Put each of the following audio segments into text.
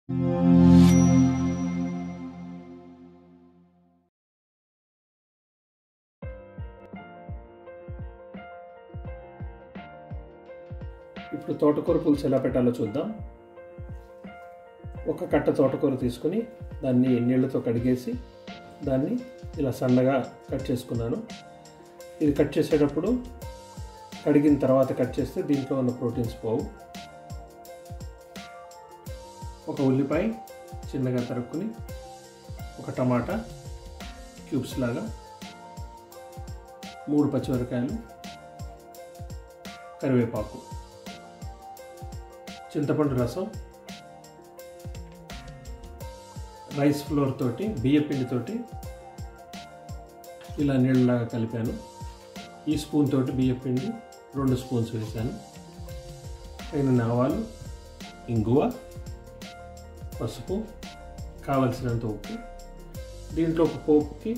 ఇప్పుడు తోటకూర పులుసు ఎలా పెట్టాలో చూద్దాం. ఒక కట్ట తోటకూర తీసుకుని దాన్ని నీళ్ళతో కడిగేసి దాన్ని ఇలా సన్నగా కట్ చేసుకున్నాను. ఇది కట్ చేసేటప్పుడు కడిగిన తర్వాత కట్ చేస్తే దీంట్లో ఉన్న ప్రోటీన్స్ పోవు. ఒక ఉల్లిపాయ చిన్నగా తరుక్కుని, ఒక టమాటా క్యూబ్స్ లాగా, 3 పచ్చిమిరపకాయలు, కరివేపాకు, చింతపండు రసం, రైస్ ఫ్లోర్ తోటి బియ్యం పిండితోటి ఇలా నీళ్ళలాగా కలిపాను. ఈ స్పూన్ తోటి బియ్యం పిండి 2 స్పూన్స్ వేసాను. తగిన ఆవాలు, ఇంగువ, పసుపు, కావలసినంత ఉప్పు. దీంట్లో ఒక పోపుకి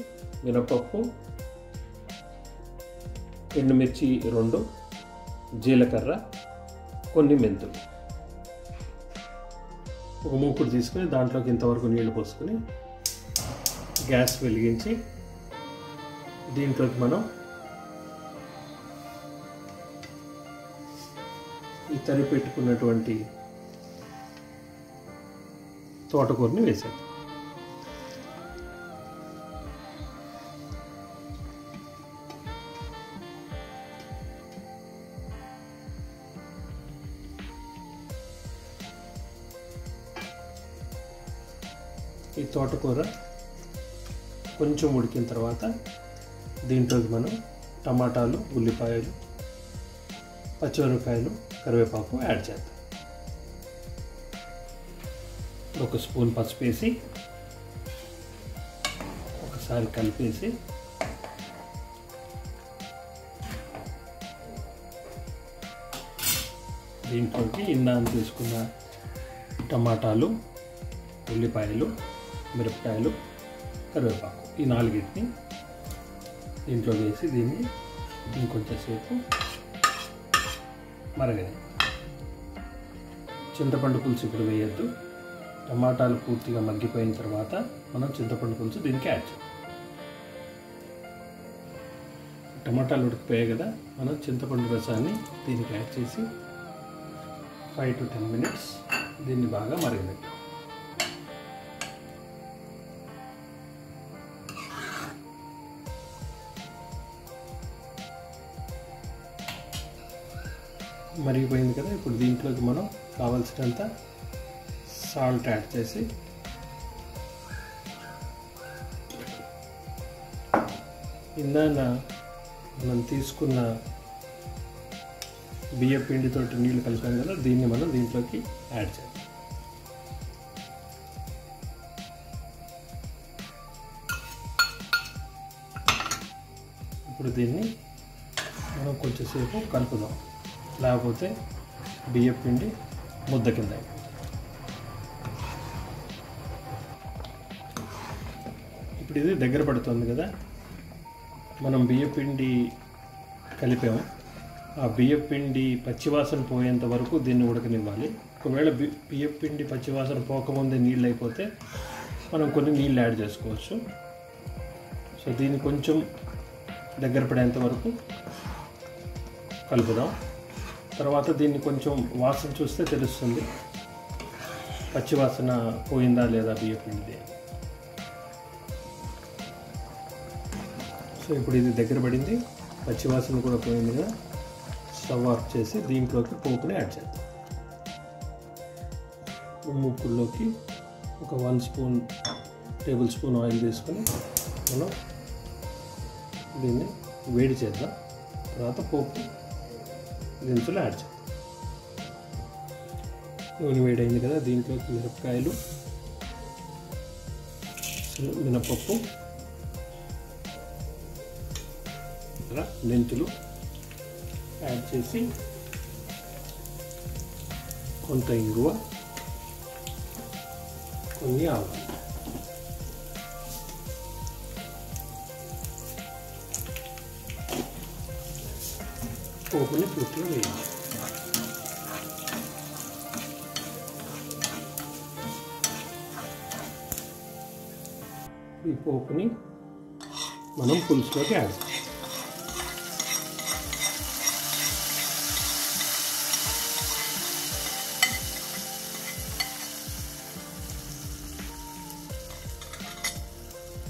మినపప్పు, ఎండుమిర్చి 2, జీలకర్ర, కొన్ని మెంతులు. ఒక మూకుడు తీసుకుని దాంట్లోకి ఇంతవరకు నీళ్లు పోసుకొని గ్యాస్ వెలిగించి దీంట్లోకి మనం ఈ తరి పెట్టుకున్నటువంటి తోటకూరని వేసాం. ఈ తోటకూర కొంచెం ఉడికిన తర్వాత దీంట్లోకి మనం టమాటాలు, ఉల్లిపాయలు, పచ్చిమిరపకాయలు, కరివేపాకు యాడ్ చేద్దాం. ఒక స్పూన్ పసుపు వేసి ఒకసారి కలిపేసి దీంట్లోకి ఇందాక తీసుకున్న టమాటాలు, ఉల్లిపాయలు, మిరపకాయలు, కరివేపాకు ఈ 4టిని దీంట్లో వేసి దీన్ని ఇంకొంచెంసేపు మరగని. చింతపండు పులుసు ఇప్పుడు వేయద్దు. టమాటాలు పూర్తిగా మగ్గిపోయిన తర్వాత మనం చింతపండు పులుసు దీనికి యాడ్ చేయాలి. టమాటాలు ఉడికిపోయాయి కదా, మనం చింతపండు రసాన్ని దీనికి యాడ్ చేసి 5 to 10 minutes దీన్ని బాగా మరగబెట్టాలి. మరిగిపోయింది కదా, ఇప్పుడు దీంట్లోకి మనం కావాల్సినంత సాల్ట్ యాడ్ చేసి ఇందాక మనం తీసుకున్న బియ్యం పిండితోటి నీళ్ళు కలిపాం కదా, దీన్ని మనం దీంట్లోకి యాడ్ చేయాలి. ఇప్పుడు దీన్ని మనం కొంచెంసేపు కలుపుదాం, లేకపోతే బియ్యం పిండి ముద్ద కింద. ఇప్పుడు ఇది దగ్గర పడుతుంది కదా, మనం బియ్యం పిండి కలిపాము. ఆ బియ్యం పిండి పచ్చివాసన పోయేంత వరకు దీన్ని ఉడకనివ్వాలి. ఒకవేళ బియ్యం పిండి పచ్చివాసన పోకముందే నీళ్ళు అయిపోతే మనం కొన్ని నీళ్ళు యాడ్ చేసుకోవచ్చు. సో దీన్ని కొంచెం దగ్గర పడేంత వరకు కలుపుదాం. తర్వాత దీన్ని కొంచెం వాసన చూస్తే తెలుస్తుంది పచ్చివాసన పోయిందా లేదా బియ్యం పిండిది. సో ఇప్పుడు ఇది దగ్గర పడింది, పచ్చివాసన కూడా పోయింది కదా. స్టవ్ ఆఫ్ చేసి దీంట్లోకి పోపుని యాడ్ చేద్దాం. మూకుల్లోకి ఒక 1 టేబుల్ స్పూన్ ఆయిల్ తీసుకొని మనం దీన్ని వేడి చేద్దాం. తర్వాత పోపు దినుసులు యాడ్ చేద్దాం. నూనె వేడైంది కదా, దీంట్లోకి మిరపకాయలు, మినపప్పు, మెంతులు యాడ్ చేసి కొంత ఇంగువ, కొన్ని ఆవాలు, పోపుని పూర్తిగా వేయాలి. ఈ పోపుని మనం పులుసులోకి యాడ్ చేయాలి.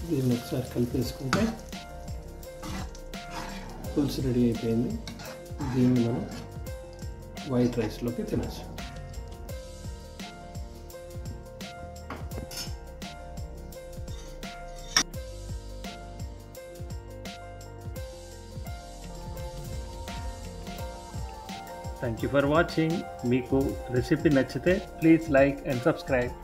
దీన్ని ఒకసారి కలిపేసుకుంటే పులుసు రెడీ అయిపోయింది. దీన్ని మనం వైట్ రైస్లోకి తినచ్చు. Thank you for watching. మీకు రెసిపీ నచ్చితే ప్లీజ్ లైక్ అండ్ సబ్స్క్రైబ్.